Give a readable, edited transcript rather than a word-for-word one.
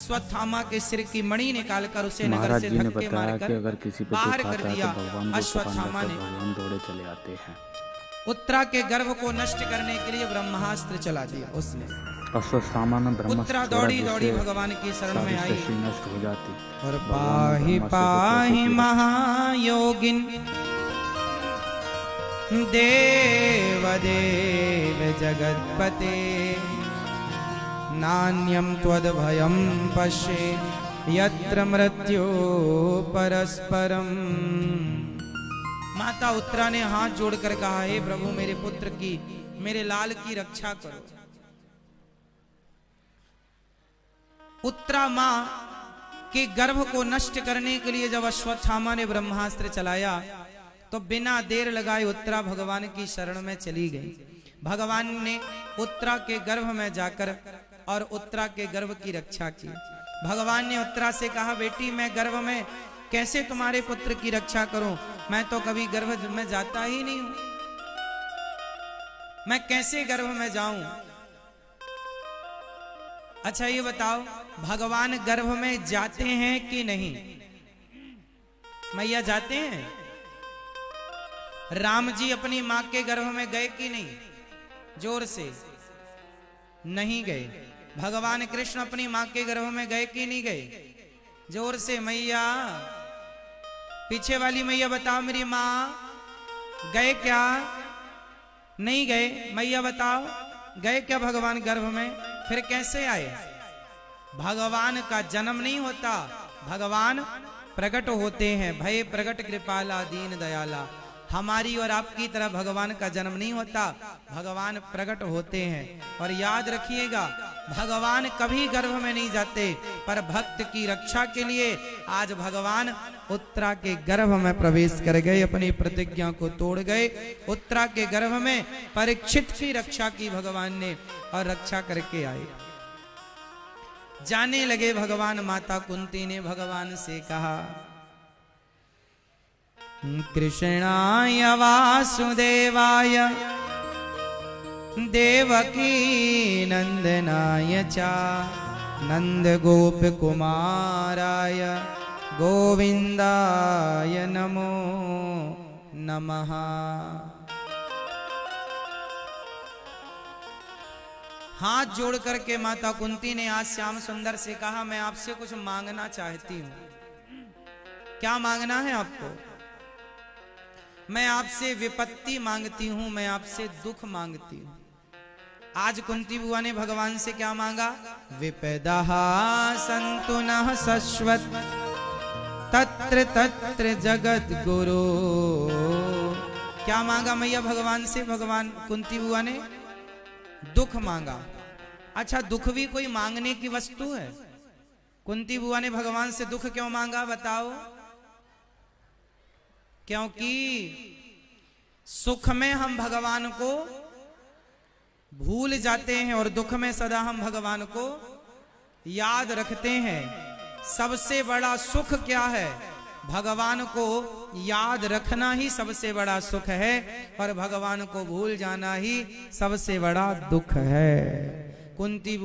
अश्वत्थामा के सिर की मणि निकालकर उसे नगर महाराज से जी ने धक्के बताया कि मारकर अगर किसी पे बाहर दुख कर आता है दिया। तो भगवान को अश्वत्थामा पुकारकर ने भगवान दौड़े चले आते हैं। उत्तरा के गर्भ को नष्ट करने के लिए ब्रह्मास्त्र चला दिया उसने। अश्वत्थामा ने ब्रह्मास्त्र उत्तरा छोड़ा दौड़ी दौड़ी जिससे भगवान की शरण में सारी आई सृष्टि नष्ट हो जाती। और भगवान ने पाहि ब्रह्मास्त्र को पाहि कैसे महायोगिन देव देव जगतपते नान्यम त्वद्भयं पश्ये यत्र मृत्यु परस्परम। माता उत्तरा ने हाथ जोड़कर कहा, हे प्रभु मेरे पुत्र की, मेरे लाल की रक्षा करो। उत्तरा मां के गर्भ को नष्ट करने के लिए जब अश्वत्थामा ने ब्रह्मास्त्र चलाया तो बिना देर लगाए उत्तरा भगवान की शरण में चली गई। भगवान ने उत्तरा के गर्भ में जाकर और उत्तरा के गर्भ की रक्षा की। भगवान ने उत्तरा से कहा, बेटी मैं गर्भ में कैसे तुम्हारे पुत्र की रक्षा करूं? मैं तो कभी गर्भ में जाता ही नहीं हूं, मैं कैसे गर्भ में जाऊं? अच्छा ये बताओ, भगवान गर्भ में जाते हैं कि नहीं? मैया जाते हैं? राम जी अपनी मां के गर्भ में गए कि नहीं? जोर से नहीं गए। भगवान कृष्ण अपनी मां के गर्भ में गए कि नहीं गए? जोर से मैया, पीछे वाली मैया बताओ, मेरी मां गए क्या? नहीं गए। मैया बताओ, गए क्या भगवान गर्भ में? फिर कैसे आए? भगवान का जन्म नहीं होता, भगवान प्रकट होते हैं। भय प्रकट कृपाला दीन दयाला। हमारी और आपकी तरह भगवान का जन्म नहीं होता, भगवान प्रकट होते हैं। और याद रखिएगा, भगवान कभी गर्भ में नहीं जाते, पर भक्त की रक्षा के लिए आज भगवान उत्तरा के गर्भ में प्रवेश कर गए, अपनी प्रतिज्ञा को तोड़ गए। उत्तरा के गर्भ में परीक्षित की रक्षा की भगवान ने और रक्षा करके आए। जाने लगे भगवान, माता कुंती ने भगवान से कहा, कृष्णाय वासुदेवाय देवकी नंदनाय च नंद गोप कुमाराय गोविंदाय नमो नमः। हाथ जोड़ करके माता कुंती ने आज श्याम सुंदर से कहा, मैं आपसे कुछ मांगना चाहती हूं। क्या मांगना है आपको? मैं आपसे विपत्ति मांगती हूं, मैं आपसे दुख मांगती हूं। आज कुंती बुआ ने भगवान से क्या मांगा? विपदः सन्तु नः शश्वत् तत्र तत्र जगत गुरु। क्या मांगा मैया भगवान से? भगवान कुंती बुआ ने दुख मांगा। अच्छा, दुख भी कोई मांगने की वस्तु है? कुंती बुआ ने भगवान से दुख क्यों मांगा बताओ? क्योंकि सुख में हम भगवान को भूल जाते हैं और दुख में सदा हम भगवान को याद रखते हैं। सबसे बड़ा सुख क्या है? भगवान को याद रखना ही सबसे बड़ा सुख है, और भगवान को भूल जाना ही सबसे बड़ा दुख है। कुंती